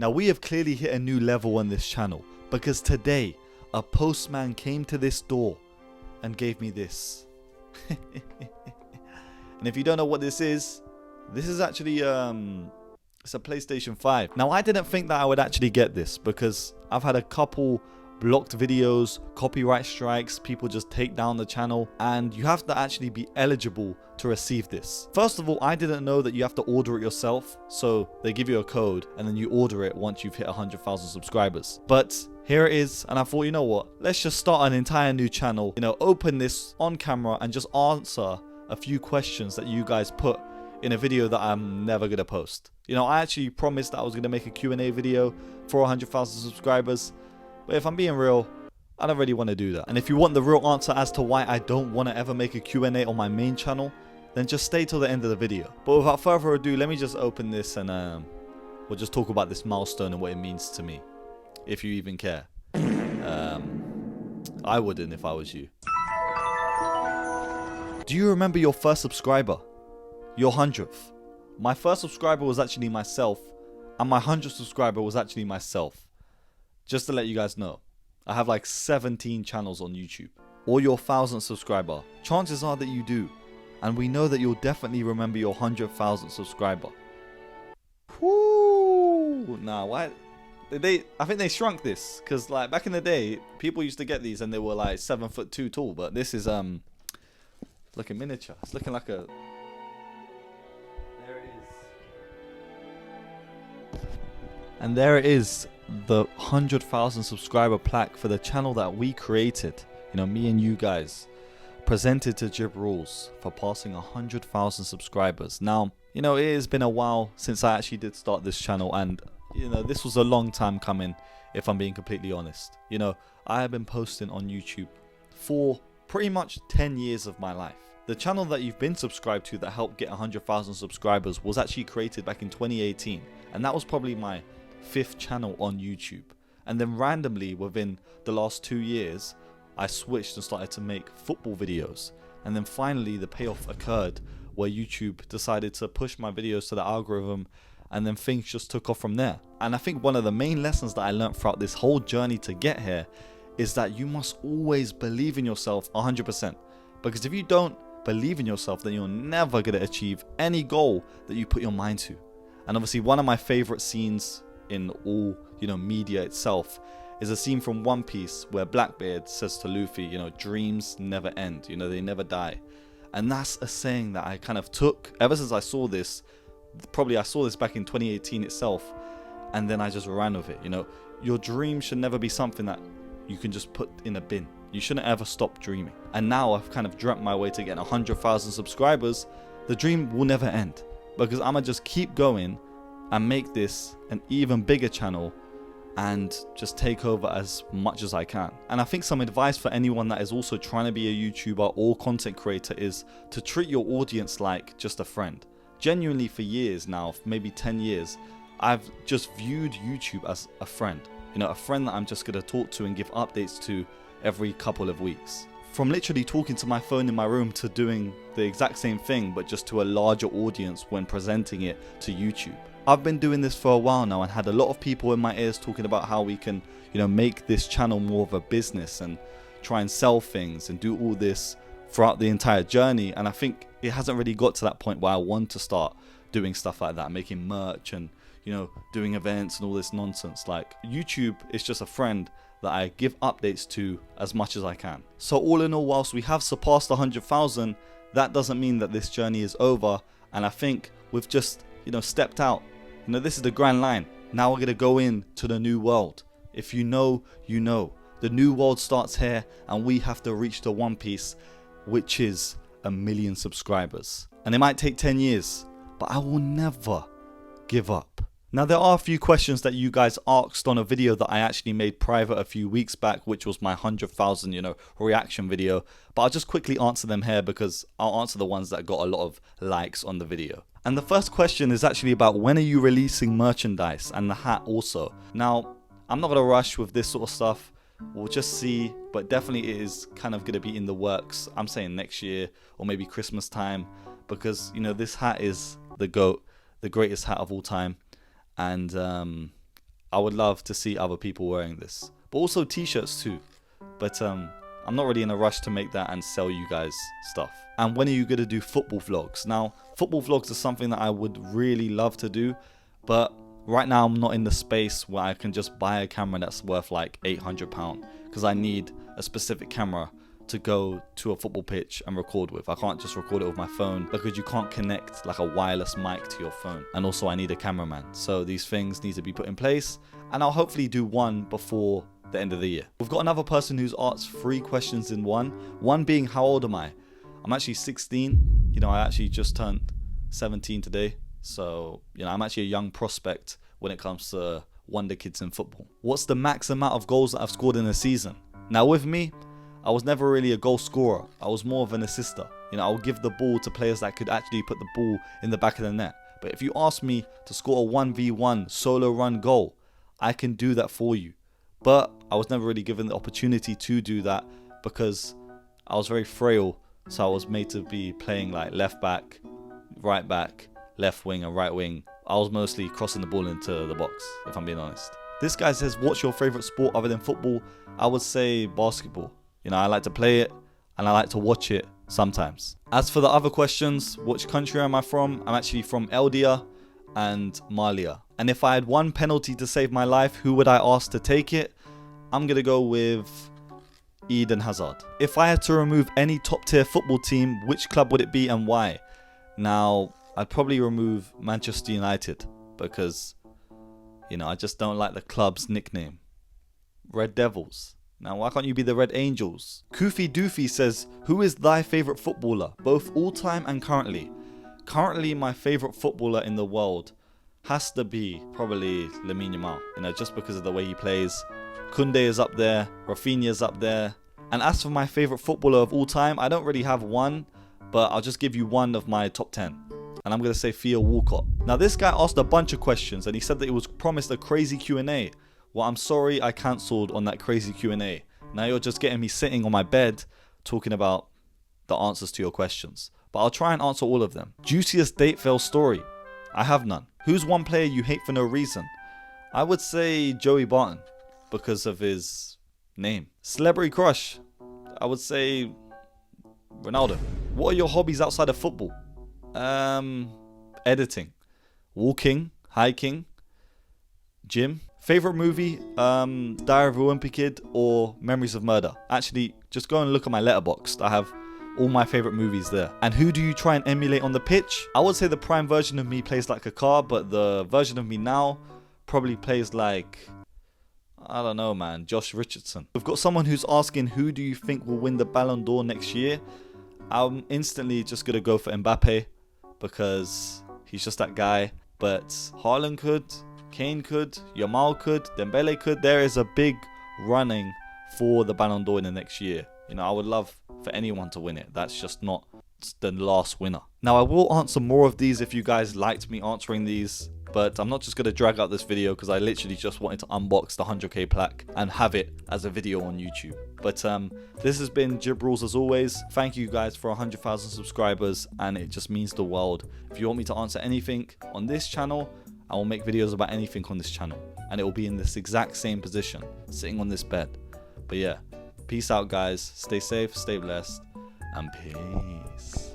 Now we have clearly hit a new level on this channel because today a postman came to this door and gave me this. And if you don't know what this is actually it's a PlayStation 5. Now I didn't think that I would actually get this because I've had a couple blocked videos, copyright strikes, people just take down the channel, and you have to actually be eligible to receive this. First of all, I didn't know that you have to order it yourself, so they give you a code and then you order it once you've hit 100,000 subscribers. But here it is, and I thought, you know what, let's just start an entire new channel, open this on camera and just answer a few questions that you guys put in a video that I'm never gonna post. I actually promised that I was gonna make a Q&A video for 100,000 subscribers. But if I'm being real, I don't really want to do that. And if you want the real answer as to why I don't want to ever make a Q&A on my main channel, then just stay till the end of the video. But without further ado, let me just open this and we'll just talk about this milestone and what it means to me. If you even care. I wouldn't if I was you. Do you remember your first subscriber? Your 100th? My first subscriber was actually myself, and my 100th subscriber was actually myself. Just to let you guys know, I have like 17 channels on YouTube. Or your 1,000th subscriber. Chances are that you do. And we know that you'll definitely remember your 100,000th subscriber. Whoo! Nah, why? I think they shrunk this. Because like back in the day, people used to get these and they were like 7'2" tall. But this is looking miniature. It's looking like a... There it is. And there it is. The 100,000 subscriber plaque for the channel that we created, me and you guys, presented to Jib Rules for passing 100,000 subscribers. Now, it has been a while since I actually did start this channel, and this was a long time coming, if I'm being completely honest. I have been posting on YouTube for pretty much 10 years of my life. The channel that you've been subscribed to that helped get 100,000 subscribers was actually created back in 2018, and that was probably my 5th channel on YouTube. And then randomly within the last 2 years I switched and started to make football videos, and then finally the payoff occurred where YouTube decided to push my videos to the algorithm, and then things just took off from there. And I think one of the main lessons that I learned throughout this whole journey to get here is that you must always believe in yourself 100%, because if you don't believe in yourself, then you're never going to achieve any goal that you put your mind to. And obviously one of my favorite scenes in all media itself is a scene from One Piece where Blackbeard says to Luffy, dreams never end, they never die. And that's a saying that I kind of took ever since I saw this. Probably I saw this back in 2018 itself, and then I just ran with it. Your dream should never be something that you can just put in a bin. You shouldn't ever stop dreaming. And now I've kind of dreamt my way to getting 100,000 subscribers. The dream will never end, because I'm gonna just keep going and make this an even bigger channel and just take over as much as I can. And I think some advice for anyone that is also trying to be a YouTuber or content creator is to treat your audience like just a friend. Genuinely, for years now, maybe 10 years, I've just viewed YouTube as a friend. A friend that I'm just gonna talk to and give updates to every couple of weeks. From literally talking to my phone in my room to doing the exact same thing, but just to a larger audience when presenting it to YouTube. I've been doing this for a while now and had a lot of people in my ears talking about how we can, make this channel more of a business and try and sell things and do all this throughout the entire journey. And I think it hasn't really got to that point where I want to start doing stuff like that, making merch and, doing events and all this nonsense. Like, YouTube is just a friend that I give updates to as much as I can. So all in all, whilst we have surpassed 100,000, that doesn't mean that this journey is over. And I think we've just, stepped out. This is the grand line. Now we're going to go into the new world. If you know, you know. The new world starts here, and we have to reach the One Piece, which is 1 million subscribers. And it might take 10 years, but I will never give up. Now there are a few questions that you guys asked on a video that I actually made private a few weeks back, which was my 100,000 reaction video, but I'll just quickly answer them here because I'll answer the ones that got a lot of likes on the video. And the first question is actually about when are you releasing merchandise, and the hat also. Now I'm not gonna rush with this sort of stuff, we'll just see, but definitely it is kind of gonna be in the works. I'm saying next year or maybe Christmas time, because this hat is the GOAT, the greatest hat of all time. And I would love to see other people wearing this, but also t-shirts too. But I'm not really in a rush to make that and sell you guys stuff. And when are you gonna do football vlogs? Now, football vlogs is something that I would really love to do, but right now I'm not in the space where I can just buy a camera that's worth like £800, because I need a specific camera to go to a football pitch and record with. I can't just record it with my phone because you can't connect like a wireless mic to your phone. And also I need a cameraman. So these things need to be put in place, and I'll hopefully do one before the end of the year. We've got another person who's asked 3 questions in one. One being, how old am I? I'm actually 16. You know, I actually just turned 17 today. So, you know, I'm actually a young prospect when it comes to wonder kids in football. What's the max amount of goals that I've scored in a season? Now with me, I was never really a goal scorer. I was more of an assister. You know, I would give the ball to players that could actually put the ball in the back of the net. But if you ask me to score a 1v1 solo run goal, I can do that for you. But I was never really given the opportunity to do that because I was very frail. So I was made to be playing like left back, right back, left wing and right wing. I was mostly crossing the ball into the box, if I'm being honest. This guy says, what's your favorite sport other than football? I would say basketball. You know, I like to play it and I like to watch it sometimes. As for the other questions, which country am I from? I'm actually from Eldia and Malia. And if I had one penalty to save my life, who would I ask to take it? I'm going to go with Eden Hazard. If I had to remove any top tier football team, which club would it be and why? Now, I'd probably remove Manchester United because, you know, I just don't like the club's nickname. Red Devils. Now, why can't you be the Red Angels? Koofy Doofy says, who is thy favourite footballer, both all time and currently? Currently, my favourite footballer in the world has to be probably Lamine Yamal. You know, just because of the way he plays. Koundé is up there, Rafinha's up there. And as for my favourite footballer of all time, I don't really have one, but I'll just give you one of my top 10. And I'm going to say Theo Walcott. Now, this guy asked a bunch of questions and he said that he was promised a crazy Q&A. Well, I'm sorry I cancelled on that crazy Q&A. Now you're just getting me sitting on my bed talking about the answers to your questions. But I'll try and answer all of them. Juiciest date fail story. I have none. Who's one player you hate for no reason? I would say Joey Barton because of his name. Celebrity crush. I would say Ronaldo. What are your hobbies outside of football? Editing, walking, hiking, gym. Favorite movie, Diary of a Wimpy Kid or Memories of Murder. Actually, just go and look at my letterboxd. I have all my favorite movies there. And who do you try and emulate on the pitch? I would say the prime version of me plays like a car, but the version of me now probably plays like, I don't know, man, Josh Richardson. We've got someone who's asking, who do you think will win the Ballon d'Or next year? I'm instantly just gonna go for Mbappe because he's just that guy. But Haaland could, Kane could, Yamal could, Dembele could. There is a big running for the Ballon d'Or in the next year. You know, I would love for anyone to win it. That's just not the last winner. Now, I will answer more of these if you guys liked me answering these, but I'm not just going to drag out this video because I literally just wanted to unbox the 100k plaque and have it as a video on YouTube. But this has been Jib Rules as always. Thank you guys for 100,000 subscribers, and it just means the world. If you want me to answer anything on this channel, I will make videos about anything on this channel, and it will be in this exact same position, sitting on this bed. But yeah, peace out guys, stay safe, stay blessed, and peace.